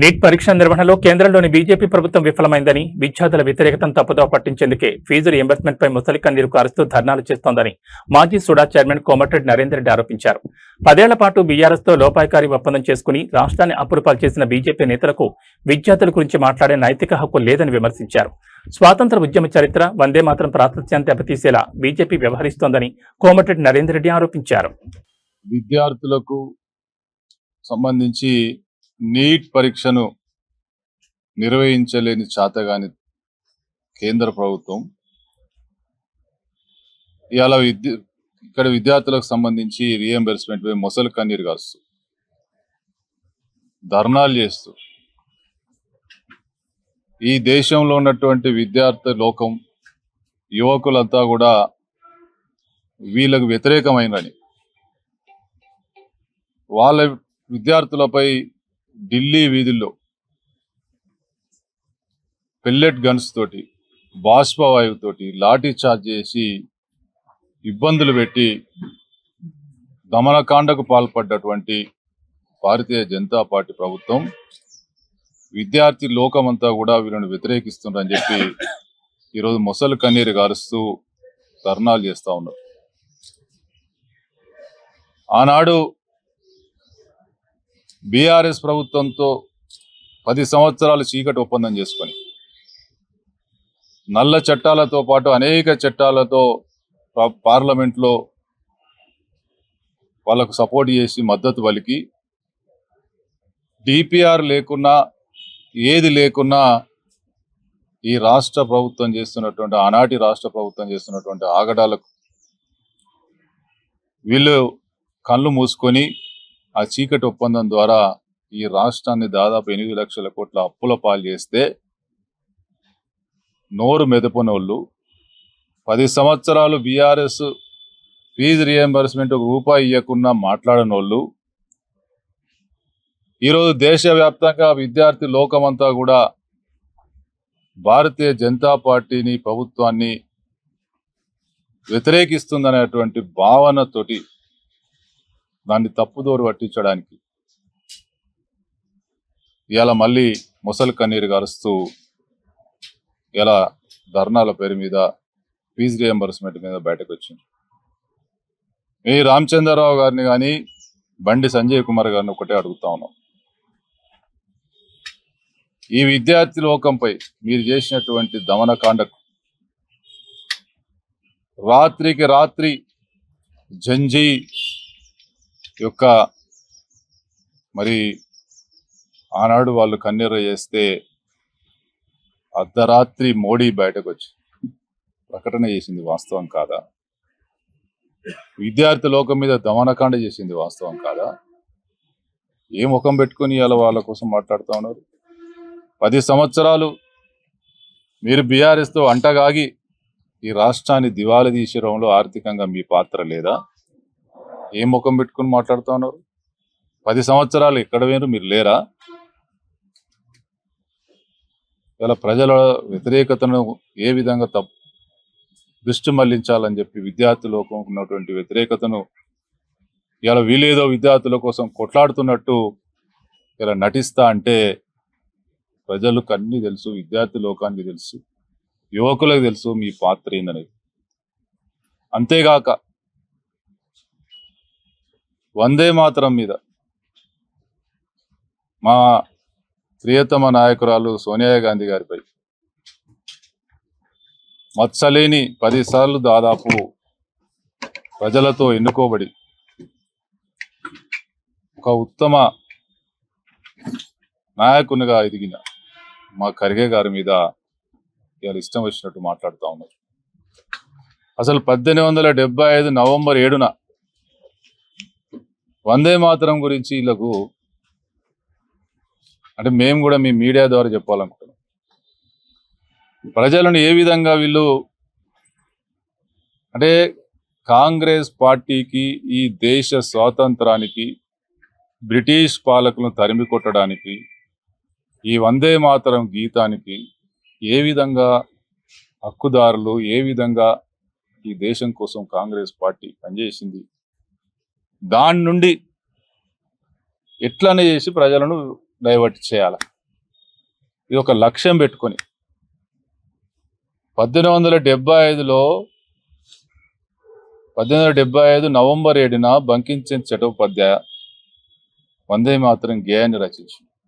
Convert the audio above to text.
Neat పరీక్ష నిర్వహణలో కేంద్రంలోని బీజేపీ ప్రభుత్వం విఫలమైందని, విద్యార్థుల వ్యతిరేకతను తప్పుదోవ పట్టించేందుకే ఫీజు రీయింబర్స్మెంట్ పై ముసలి కన్నీరు కారుస్తూ ధర్నాలు చేస్తోందని మాజీ సుడా చైర్మన్ కోమటిరెడ్డి నరేందర్ రెడ్డి ఆరోపించారు. 10 ఏళ్ల పాటు బీఆర్ఎస్ తో లోపాయకారి ఒప్పందం చేసుకుని రాష్ట్రాన్ని అప్పులపాలు చేసిన బీజేపీ నేతలకు విద్యార్థుల గురించి మాట్లాడే నైతిక హక్కు లేదని విమర్శించారు. స్వాతంత్ర ఉద్యమ చరిత్ర, వందే మాతరం ప్రాశస్త్యాన్ని దెబ్బతీసేలా బీజేపీ వ్యవహరిస్తోందని కోమటిరెడ్డి నరేందర్ రెడ్డి ఆరోపించారు. విద్యార్థులకు సంబంధించి నీట్ పరీక్షను నిర్వహించలేని చాతగాని కేంద్ర ప్రభుత్వం ఇవాళ ఇక్కడ విద్యార్థులకు సంబంధించి రీఎంబర్స్మెంట్ పై మొసలు కన్నీరు కారుస్తూ ధర్నాలు చేస్తూ ఈ దేశంలో ఉన్నటువంటి విద్యార్థి లోకం యువకులంతా కూడా వీళ్ళకు వ్యతిరేకమైనని, వాళ్ళ విద్యార్థులపై ఢిల్లీ వీధుల్లో పెల్లెట్ గన్స్ తోటి, బాష్పవాయువుతోటి లాఠీ చార్జ్ చేసి ఇబ్బందులు పెట్టి దమనకాండకు పాల్పడ్డటువంటి భారతీయ జనతా పార్టీ ప్రభుత్వం విద్యార్థి లోకమంతా కూడా వీళ్ళని వ్యతిరేకిస్తుందని చెప్పి ఈరోజు మొసలు కన్నీరు గారుస్తూ ధర్నాలు చేస్తూ ఉన్నారు. ఆనాడు బీఆర్ఎస్ ప్రభుత్వంతో 10 సంవత్సరాలు చీకటి ఒప్పందం చేసుకొని నల్ల చట్టాలతో పాటు అనేక చట్టాలతో పార్లమెంట్లో వాళ్ళకు సపోర్ట్ చేసి మద్దతు పలికి డిపిఆర్ లేకున్నా ఏది లేకున్నా ఈ రాష్ట్ర ప్రభుత్వం చేస్తున్నటువంటి, ఆనాటి రాష్ట్ర ప్రభుత్వం చేస్తున్నటువంటి ఆగడాలకు వీళ్ళు కళ్ళు మూసుకొని ఆ చీకటి ఒప్పందం ద్వారా ఈ రాష్ట్రాన్ని దాదాపు 8 లక్షల కోట్ల అప్పుల పాలు చేస్తే నోరు మెదపనోళ్ళు, 10 సంవత్సరాలు బీఆర్ఎస్ ఫీజు రీఎంబర్స్మెంట్ ₹1 ఇవ్వకుండా మాట్లాడనోళ్ళు ఈరోజు దేశవ్యాప్తంగా విద్యార్థి లోకమంతా కూడా భారతీయ జనతా పార్టీని, ప్రభుత్వాన్ని వ్యతిరేకిస్తుందనేటువంటి భావనతోటి దాన్ని తప్పుదోరు పట్టించడానికి ఇలా మళ్ళీ మొసలు కన్నీరు గారుస్తూ ఇలా ధర్నాల పేరు మీద ఫీజు రీఎంబర్స్మెంట్ మీద బయటకు వచ్చింది. ఈ రామచంద్రరావు గారిని కానీ బండి సంజయ్ కుమార్ గారిని ఒకటే అడుగుతా ఉన్నాం, ఈ విద్యార్థి లోకంపై మీరు చేసినటువంటి దమనకాండకు రాత్రికి రాత్రి జంజీ యొక్క మరి ఆనాడు వాళ్ళు కన్నీరు చేస్తే అర్ధరాత్రి మోడీ బయటకు వచ్చి ప్రకటన చేసింది వాస్తవం కాదా? విద్యార్థి లోకం మీద దమనకాండ చేసింది వాస్తవం కాదా? ఏ ముఖం పెట్టుకుని ఇలా వాళ్ళ కోసం మాట్లాడుతూ ఉన్నారు? 10 సంవత్సరాలు మీరు బీఆర్ఎస్తో అంటగాగి ఈ రాష్ట్రాన్ని దివాలా తీసేయడంలో ఆర్థికంగా మీ పాత్ర లేదా? ఏ ముఖం పెట్టుకుని మాట్లాడుతూ ఉన్నారు? 10 సంవత్సరాలు ఎక్కడ వేరు, మీరు లేరా? ఇలా ప్రజల వ్యతిరేకతను ఏ విధంగా దృష్టి మళ్లించాలని చెప్పి విద్యార్థి లోకం ఉన్నటువంటి వ్యతిరేకతను ఇలా వీలేదో విద్యార్థుల కోసం కొట్లాడుతున్నట్టు ఇలా నటిస్తా అంటే ప్రజలకు అన్నీ తెలుసు, విద్యార్థి లోకానికి తెలుసు, యువకులకు తెలుసు మీ పాత్ర ఏందనేది. అంతేగాక వందే మాతరం మీద మా ప్రియతమ నాయకురాలు సోనియా గాంధీ గారిపై మత్సలేని 10 సార్లు దాదాపు ప్రజలతో ఎన్నుకోబడి ఒక ఉత్తమ నాయకునిగా ఎదిగిన మా ఖర్గే గారి మీద ఇవాళ ఇష్టం వచ్చినట్టు మాట్లాడుతూ ఉన్నారు. అసలు 1875 నవంబర్ 7న వందే మాతరం గురించి వీళ్ళకు అంటే మేము కూడా మీ మీడియా ద్వారా చెప్పాలనుకుంటున్నాం. ప్రజలను ఏ విధంగా వీళ్ళు అంటే కాంగ్రెస్ పార్టీకి ఈ దేశ స్వాతంత్రానికి బ్రిటిష్ పాలకులను తరిమి కొట్టడానికి ఈ వందే మాతరం గీతానికి ఏ విధంగా హక్కుదారులు, ఏ విధంగా ఈ దేశం కోసం కాంగ్రెస్ పార్టీ పనిచేసింది, దాని నుండి ఎట్లనే చేసి ప్రజలను డైవర్ట్ చేయాలి. ఇది ఒక లక్ష్యం పెట్టుకొని 1875 నవంబర్ 7న బంకించంద్ర చటోపాధ్యాయ వందే మాతరం గేయాన్ని రచించింది.